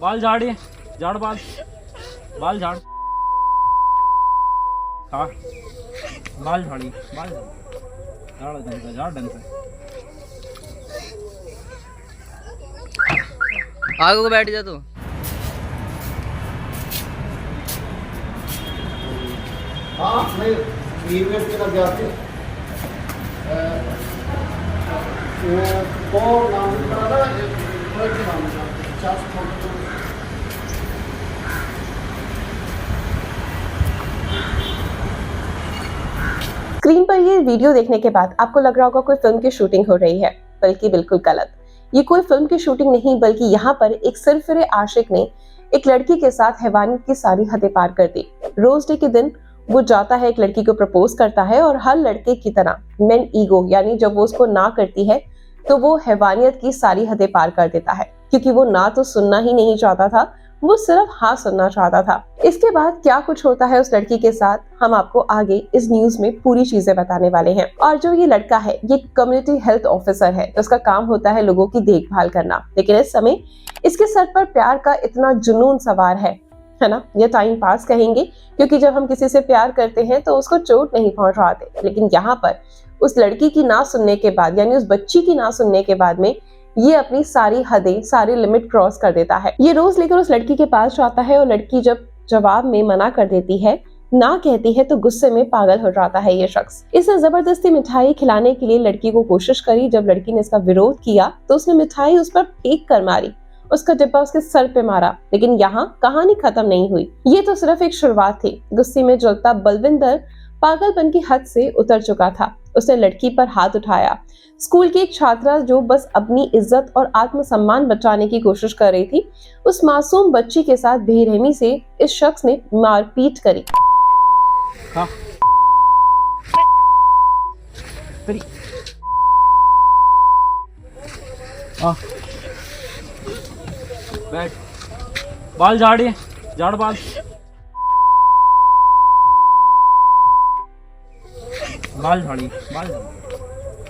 बाल झाड़िए, झाड़ बाल, बाल झाड़, हाँ बाल झाड़िए, बाल झाड़ ढंग से, झाड़ ढंग से। आगे को बैठ जा तू। हाँ मैं ईमेल के लग जाते वो नाम पड़ा ना एक नाम था 50 फोटो। स्क्रीन पर ये वीडियो देखने के बाद आपको लग रहा होगा कोई फिल्म की शूटिंग हो रही है, बल्कि बिल्कुल गलत। ये कोई फिल्म की शूटिंग नहीं, बल्कि यहाँ पर एक सिरफिरे आशिक ने एक लड़की के साथ हैवानियत की सारी हदें पार कर दी। रोज डे के दिन वो जाता है, एक लड़की को प्रपोज करता है और हर लड़के की तरह मेन ईगो यानी जब वो उसको ना करती है तो वो हैवानियत की सारी हदें पार कर देता है, क्योंकि वो ना तो सुनना ही नहीं चाहता था, वो सिर्फ हाँ सुनना चाहता था। इसके बाद क्या कुछ होता है उस लड़की के साथ, हम आपको आगे इस न्यूज में पूरी चीजें बताने वाले हैं। और जो ये लड़का है ये कम्युनिटी हेल्थ ऑफिसर है, तो उसका काम होता है लोगों की देखभाल करना। लेकिन इस समय इसके सर पर प्यार का इतना जुनून सवार है ना, ये टाइम पास कहेंगे, क्योंकि जब हम किसी से प्यार करते हैं तो उसको चोट नहीं पहुंचाते। लेकिन यहाँ पर उस लड़की की ना सुनने के बाद, यानी उस बच्ची की ना सुनने के बाद में ये अपनी सारी हदें, सारी लिमिट क्रॉस कर देता है। ये रोज लेकर उस लड़की के पास जाता है और लड़की जब जवाब में मना कर देती है, ना कहती है, तो गुस्से में पागल हो जाता है ये शख्स। इसने जबरदस्ती मिठाई खिलाने के लिए लड़की को कोशिश करी। जब लड़की ने इसका विरोध किया तो उसने मिठाई उस पर फेंक कर मारी, उसका डिब्बा उसके सर पे मारा। लेकिन यहाँ कहानी खत्म नहीं हुई, ये तो सिर्फ एक शुरुआत थी। गुस्से में जलता बलविंदर पागलपन की हद से उतर चुका था। उसने लड़की पर हाथ उठाया। स्कूल की एक छात्रा जो बस अपनी इज्जत और आत्मसम्मान बचाने की कोशिश कर रही थी, उस मासूम बच्ची के साथ बेरहमी से इस शख्स ने मारपीट करी। हाँ बैठ, बाल झाड़िए, झाड़ बाल, बाल झाड़िए, बाल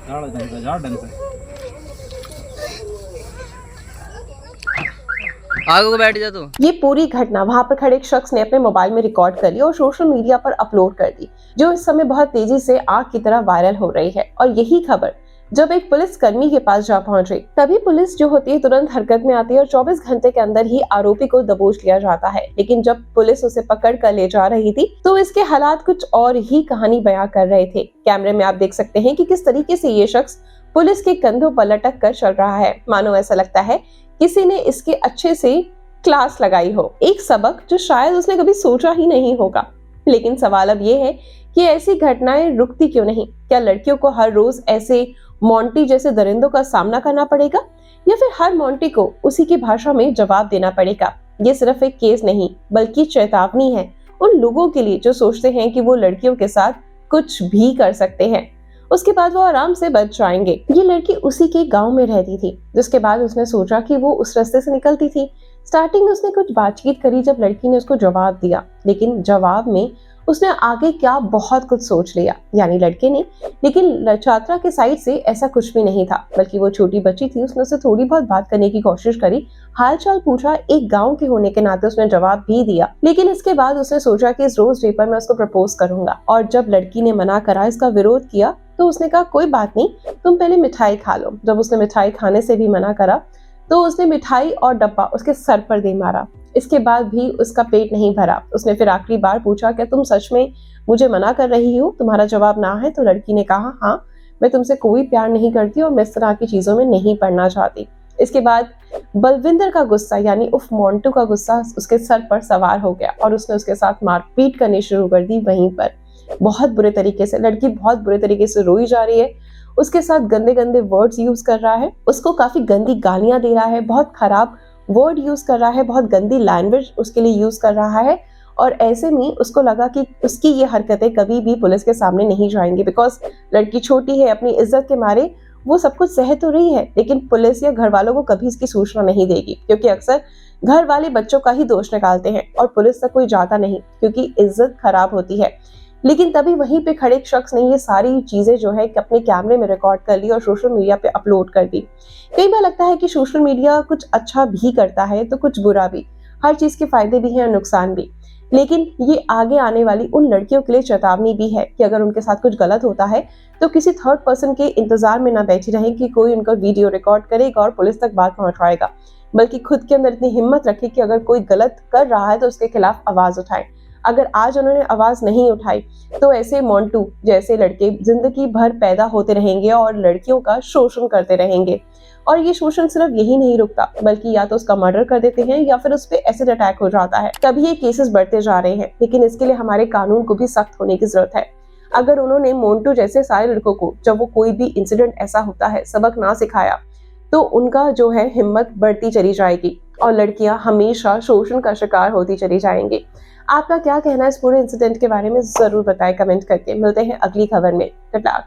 झाड़ ढंग से, झाड़ ढंग से। आगे को बैठ जा तू। ये पूरी घटना वहां पर खड़े एक शख्स ने अपने मोबाइल में रिकॉर्ड कर ली और सोशल मीडिया पर अपलोड कर दी, जो इस समय बहुत तेजी से आग की तरह वायरल हो रही है। और यही खबर जब एक पुलिस कर्मी के पास जा पहुंची, तभी पुलिस जो होती है तुरंत हरकत में आती है और 24 घंटे के अंदर ही आरोपी को दबोच लिया जाता है। लेकिन जब पुलिस उसे पकड़ कर ले जा रही थी तो इसके हालात कुछ और ही कहानी बयां कर रहे थे। कैमरे में आप देख सकते हैं कि किस तरीके से ये शख्स पुलिस के कंधों पर लटक कर चल रहा है, मानो ऐसा लगता है किसी ने इसके अच्छे से क्लास लगाई हो, एक सबक जो शायद उसने कभी सोचा ही नहीं होगा। लेकिन सवाल अब ये है कि ऐसी घटनाएं रुकती क्यों नहीं? क्या लड़कियों को हर रोज ऐसे मोंटी जैसे दरिंदों का सामना करना पड़ेगा, या फिर हर मोंटी को उसी की भाषा में जवाब देना पड़ेगा? ये सिर्फ एक केस नहीं, बल्कि चेतावनी है उन लोगों के लिए जो सोचते हैं कि वो लड़कियों के साथ कुछ भी कर सकते हैं, उसके बाद वो आराम से बच जाएंगे। ये लड़की उसी के गांव में रहती थी, जिसके बाद उसने सोचा कि वो उस रास्ते से निकलती थी। स्टार्टिंग में उसने कुछ बातचीत करी जब लड़की ने उसको जवाब दिया, लेकिन जवाब में उसने आगे क्या बहुत कुछ सोच लिया, यानी लड़के ने। लेकिन छात्रा के साइड से ऐसा कुछ भी नहीं था, बल्कि वो छोटी बच्ची थी, उसने उससे थोड़ी बहुत बात करने की कोशिश करी, हालचाल पूछा, एक गांव के होने के नाते उसने जवाब भी दिया। लेकिन इसके बाद उसने सोचा कि इस रोज डे पर मैं उसको प्रपोज करूंगा। और जब लड़की ने मना करा, इसका विरोध किया, तो उसने कहा कोई बात नहीं, तुम पहले मिठाई खा लो। जब उसने मिठाई खाने से भी मना करा तो उसने मिठाई और डब्बा उसके सर पर दे मारा। इसके बाद भी उसका पेट नहीं भरा। उसने फिर आखिरी बार पूछा, क्या तुम सच में मुझे मना कर रही हो? तुम्हारा जवाब ना है? तो लड़की ने कहा, हाँ मैं तुमसे कोई प्यार नहीं करती और मैं इस तरह की चीजों में नहीं पड़ना चाहती। इसके बाद बलविंदर का गुस्सा, यानी उफ मोंटू का गुस्सा उसके सर पर सवार हो गया और उसने उसके साथ मारपीट करनी शुरू कर दी वहीं पर, बहुत बुरे तरीके से। लड़की बहुत बुरे तरीके से रोई जा रही है, उसके साथ गंदे गंदे वर्ड्स यूज कर रहा है, उसको काफी गंदी गालियां दे रहा है, बहुत खराब वर्ड यूज कर रहा है, बहुत गंदी लैंग्वेज उसके लिए यूज कर रहा है। और ऐसे में उसको लगा कि उसकी ये हरकतें कभी भी पुलिस के सामने नहीं जाएंगी, बिकॉज लड़की छोटी है, अपनी इज्जत के मारे वो सब कुछ सह तो रही है, लेकिन पुलिस या घर वालों को कभी इसकी सूचना नहीं देगी, क्योंकि अक्सर घर वाले बच्चों का ही दोष निकालते हैं और पुलिस तक कोई जाता नहीं, क्योंकि इज्जत खराब होती है। लेकिन तभी वहीं पे खड़े एक शख्स ने ये सारी चीजें जो है कि अपने कैमरे में रिकॉर्ड कर ली और सोशल मीडिया पे अपलोड कर दी। कई बार लगता है कि सोशल मीडिया कुछ अच्छा भी करता है तो कुछ बुरा भी। हर चीज के फायदे भी हैं और नुकसान भी। लेकिन ये आगे आने वाली उन लड़कियों के लिए चेतावनी भी है कि अगर उनके साथ कुछ गलत होता है तो किसी थर्ड पर्सन के इंतजार में ना बैठी रहें कि कोई उनका वीडियो रिकॉर्ड करेगा और पुलिस तक बात पहुंचाएगा, बल्कि खुद के अंदर इतनी हिम्मत रखे कि अगर कोई गलत कर रहा है तो उसके खिलाफ आवाज उठाए। अगर आज उन्होंने आवाज नहीं उठाई तो ऐसे मोंटू जैसे लड़के जिंदगी भर पैदा होते रहेंगे और लड़कियों का शोषण करते रहेंगे। और ये शोषण सिर्फ यही नहीं रुकता, बल्कि या तो उसका मर्डर कर देते हैं या फिर उस पर एसिड अटैक हो जाता है। तभी ये केसेस बढ़ते जा रहे हैं, लेकिन इसके लिए हमारे कानून को भी सख्त होने की जरूरत है। अगर उन्होंने मोंटू जैसे सारे लड़कों को जब वो कोई भी इंसिडेंट ऐसा होता है सबक ना सिखाया तो उनका जो है हिम्मत बढ़ती चली जाएगी और लड़कियां हमेशा शोषण का शिकार होती चली जाएंगी। आपका क्या कहना है इस पूरे इंसिडेंट के बारे में जरूर बताएं कमेंट करके। मिलते हैं अगली खबर में। Good luck.